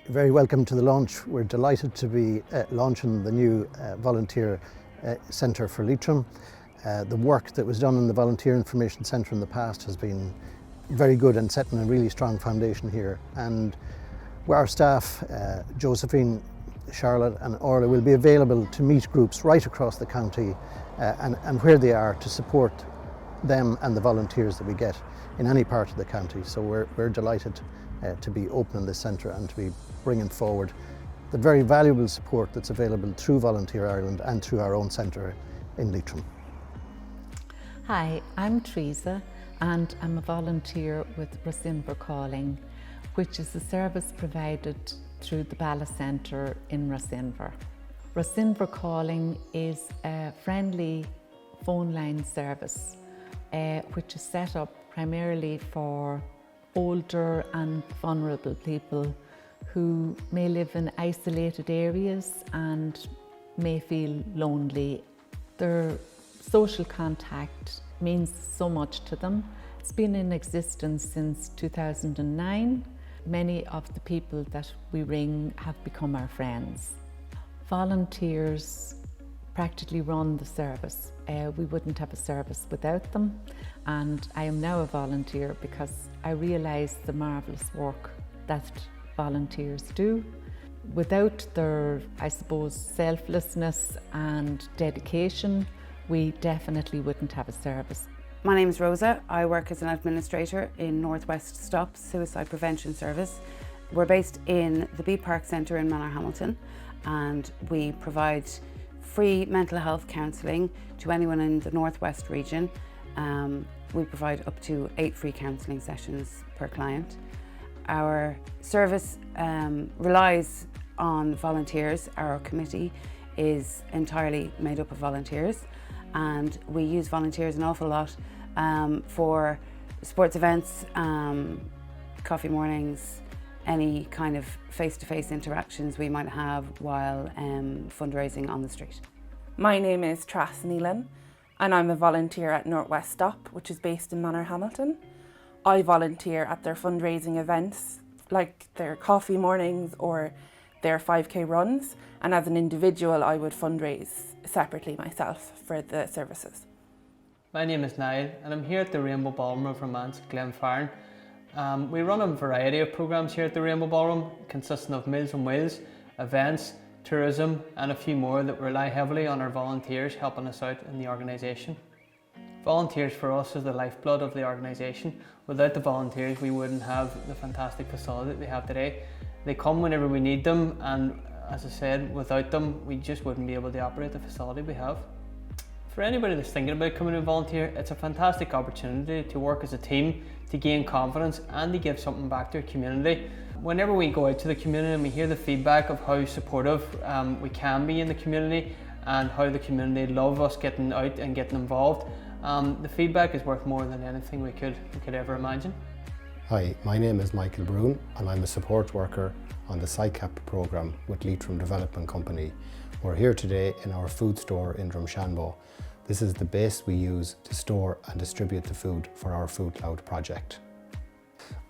Very welcome to the launch. We're delighted to be launching the new volunteer centre for Leitrim. The work that was done in the Volunteer Information Centre in the past has been very good and setting a really strong foundation here. And our staff, Josephine, Charlotte and Orla, will be available to meet groups right across the county and where they are to support them and the volunteers that we get in any part of the county. So we're delighted to be opening this centre and to be bringing forward the very valuable support that's available through Volunteer Ireland and through our own centre in Leitrim. Hi, I'm Teresa and I'm a volunteer with Rosinver Calling, which is a service provided through the Bala Centre in Rosinver. Rosinver Calling is a friendly phone line service which is set up primarily for older and vulnerable people who may live in isolated areas and may feel lonely. Their social contact means so much to them. It's been in existence since 2009. Many of the people that we ring have become our friends. Volunteers practically run the service. We wouldn't have a service without them, and I am now a volunteer because I realise the marvellous work that volunteers do. Without their, I suppose, selflessness and dedication, we definitely wouldn't have a service. My name is Rosa. I work as an administrator in Northwest Stop's Suicide Prevention Service. We're based in the Bee Park Centre in Manorhamilton, and we provide free mental health counselling to anyone in the Northwest region. We provide up to 8 free counselling sessions per client. Our service relies on volunteers. Our committee is entirely made up of volunteers, and we use volunteers an awful lot for sports events, coffee mornings, any kind of face-to-face interactions we might have while fundraising on the street. My name is Tras Neelan and I'm a volunteer at Northwest Stop, which is based in Manorhamilton. I volunteer at their fundraising events, like their coffee mornings or their 5k runs, and as an individual I would fundraise separately myself for the services. My name is Niall and I'm here at the Rainbow Ballroom of Romance, Glenfarne. We run a variety of programmes here at the Rainbow Ballroom, consisting of Meals on Wheels, events, tourism and a few more that rely heavily on our volunteers helping us out in the organisation. Volunteers for us is the lifeblood of the organisation. Without the volunteers we wouldn't have the fantastic facility that we have today. They come whenever we need them, and as I said, without them we just wouldn't be able to operate the facility we have. For anybody that's thinking about coming to volunteer, it's a fantastic opportunity to work as a team, to gain confidence and to give something back to our community. Whenever we go out to the community and we hear the feedback of how supportive we can be in the community and how the community love us getting out and getting involved, the feedback is worth more than anything we could ever imagine. Hi, my name is Michael Brown and I'm a support worker on the SciCap programme with Leitrim Development Company. We're here today in our food store in Drumshanbo. This is the base we use to store and distribute the food for our Food Cloud project.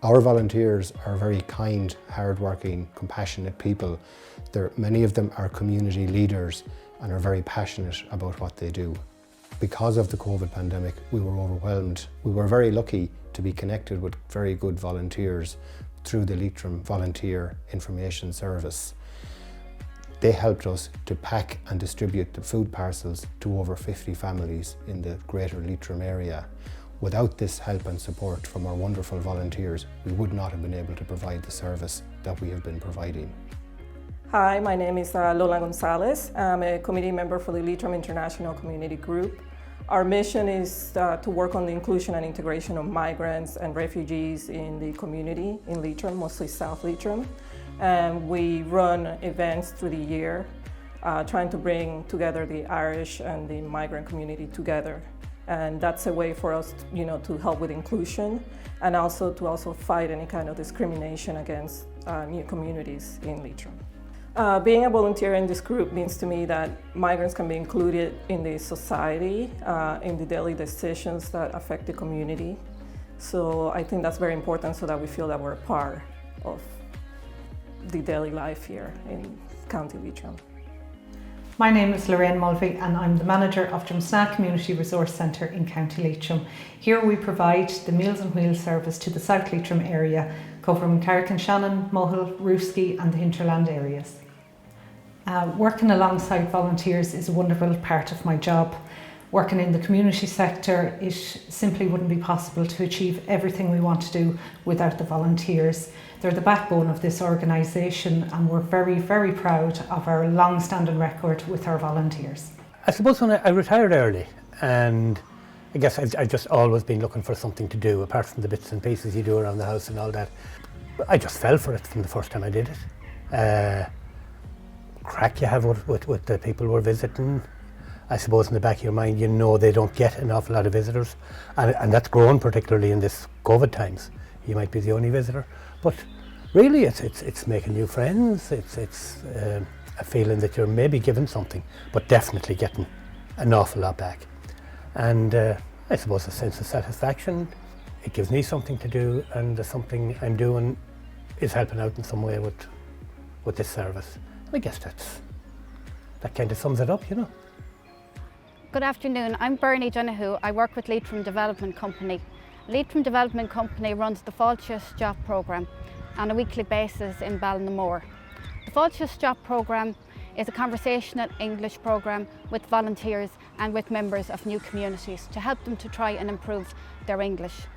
Our volunteers are very kind, hard-working, compassionate people. Many of them are community leaders and are very passionate about what they do. Because of the COVID pandemic, we were overwhelmed. We were very lucky to be connected with very good volunteers through the Leitrim Volunteer Information Service. They helped us to pack and distribute the food parcels to over 50 families in the greater Leitrim area. Without this help and support from our wonderful volunteers, we would not have been able to provide the service that we have been providing. Hi, my name is Lola Gonzalez. I'm a committee member for the Leitrim International Community Group. Our mission is to work on the inclusion and integration of migrants and refugees in the community in Leitrim, mostly South Leitrim. And we run events through the year, trying to bring together the Irish and the migrant community together. And that's a way for us, to help with inclusion and also to fight any kind of discrimination against new communities in Leitrim. Being a volunteer in this group means to me that migrants can be included in the society, in the daily decisions that affect the community. So I think that's very important so that we feel that we're a part of the daily life here in County Leitrim. My name is Lorraine Mulvey and I'm the manager of Drumsna Community Resource Centre in County Leitrim. Here we provide the Meals on Wheels service to the South Leitrim area, covering Carrick-on-Shannon, Mohill, Roofsky and the hinterland areas. Working alongside volunteers is a wonderful part of my job. Working in the community sector, it simply wouldn't be possible to achieve everything we want to do without the volunteers. They're the backbone of this organisation and we're very, very proud of our long-standing record with our volunteers. I suppose when I retired early, and I guess I've just always been looking for something to do apart from the bits and pieces you do around the house and all that. I just fell for it from the first time I did it. Crack you have with the people we're visiting. I suppose in the back of your mind you know they don't get an awful lot of visitors, and that's grown particularly in this COVID times. You might be the only visitor, but really it's making new friends. It's a feeling that you're maybe giving something, but definitely getting an awful lot back. And I suppose a sense of satisfaction. It gives me something to do, and the something I'm doing is helping out in some way with this service. I guess that kind of sums it up, you know. Good afternoon, I'm Bernie Donoghue. I work with Leitrim Development Company. Leitrim Development Company runs the Fáilte Job programme on a weekly basis in Ballinamore. The Fáilte Job programme is a conversational English programme with volunteers and with members of new communities to help them to try and improve their English.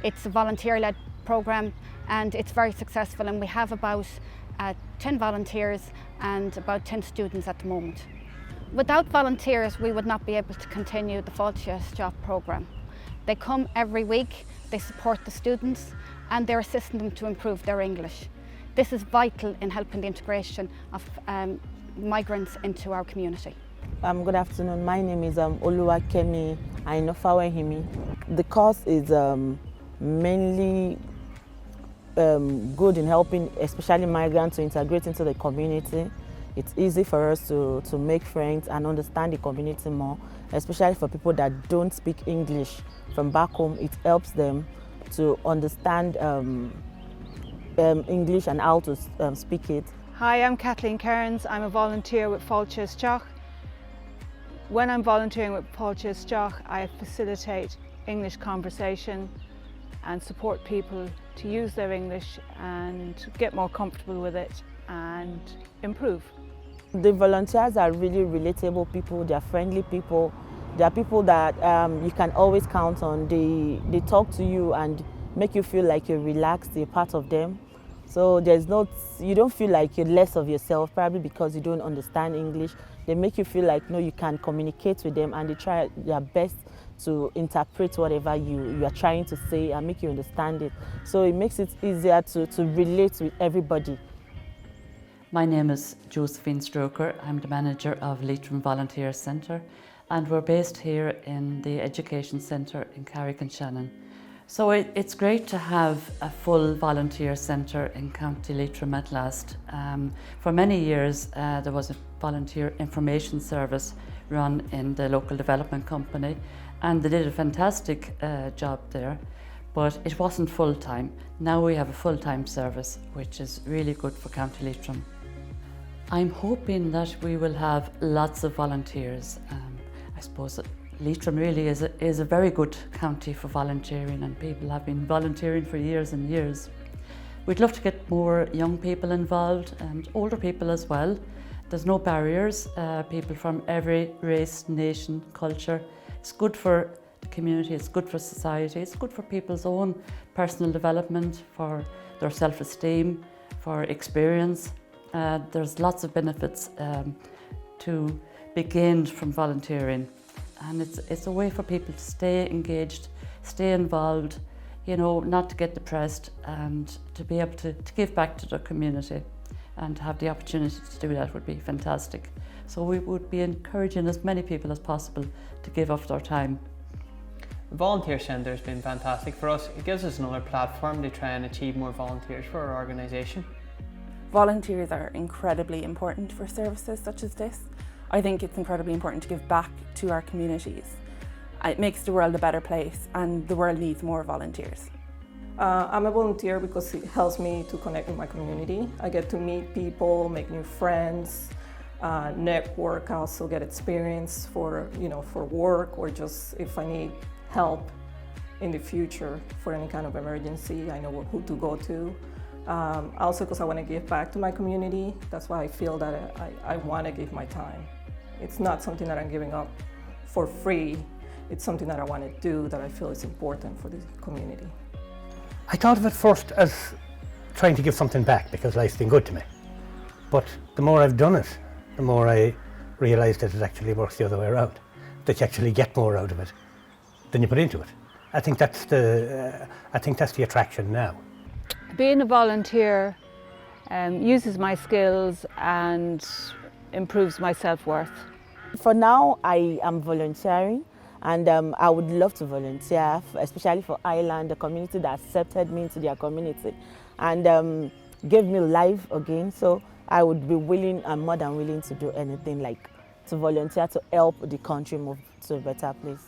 It's a volunteer-led programme and it's very successful, and we have about 10 volunteers and about 10 students at the moment. Without volunteers, we would not be able to continue the Fáilte Job programme. They come every week, they support the students and they're assisting them to improve their English. This is vital in helping the integration of migrants into our community. Good afternoon, my name is Oluwakemi Ainofawehimi. The course is mainly good in helping especially migrants to integrate into the community. It's easy for us to make friends and understand the community more, especially for people that don't speak English from back home. It helps them to understand English and how to speak it. Hi, I'm Kathleen Cairns. I'm a volunteer with Fáilte Job. When I'm volunteering with Fáilte Job, I facilitate English conversation and support people to use their English and get more comfortable with it and improve. The volunteers are really relatable people, they're friendly people, they're people that you can always count on. They talk to you and make you feel like you're relaxed, you're part of them. So you don't feel like you're less of yourself, probably because you don't understand English. They make you feel like no, you can communicate with them and they try their best to interpret whatever you are trying to say and make you understand it. So it makes it easier to relate with everybody. My name is Josephine Stroker. I'm the manager of Leitrim Volunteer Centre and we're based here in the Education Centre in Carrick-on-Shannon. So it's great to have a full volunteer centre in County Leitrim at last. For many years there was a volunteer information service run in the local development company and they did a fantastic job there, but it wasn't full-time. Now we have a full-time service, which is really good for County Leitrim. I'm hoping that we will have lots of volunteers. I suppose that Leitrim really is a very good county for volunteering and people have been volunteering for years and years. We'd love to get more young people involved and older people as well. There's no barriers, people from every race, nation, culture. It's good for the community, it's good for society, it's good for people's own personal development, for their self-esteem, for experience. There's lots of benefits to be gained from volunteering, and it's a way for people to stay engaged, stay involved, you know, not to get depressed and to be able to give back to their community, and to have the opportunity to do that would be fantastic. So we would be encouraging as many people as possible to give up their time. The Volunteer Centre has been fantastic for us. It gives us another platform to try and achieve more volunteers for our organisation. Volunteers are incredibly important for services such as this. I think it's incredibly important to give back to our communities. It makes the world a better place, and the world needs more volunteers. I'm a volunteer because it helps me to connect with my community. I get to meet people, make new friends, network, also get experience for work, or just if I need help in the future for any kind of emergency, I know who to go to. Also because I want to give back to my community. That's why I feel that I want to give my time. It's not something that I'm giving up for free. It's something that I want to do, that I feel is important for the community. I thought of it first as trying to give something back because life's been good to me. But the more I've done it, the more I realise that it actually works the other way around. That you actually get more out of it than you put into it. I think that's the attraction now. Being a volunteer uses my skills and improves my self-worth. For now, I am volunteering, and I would love to volunteer, especially for Ireland, the community that accepted me into their community and gave me life again. So I would be willing and more than willing to do anything, like to volunteer to help the country move to a better place.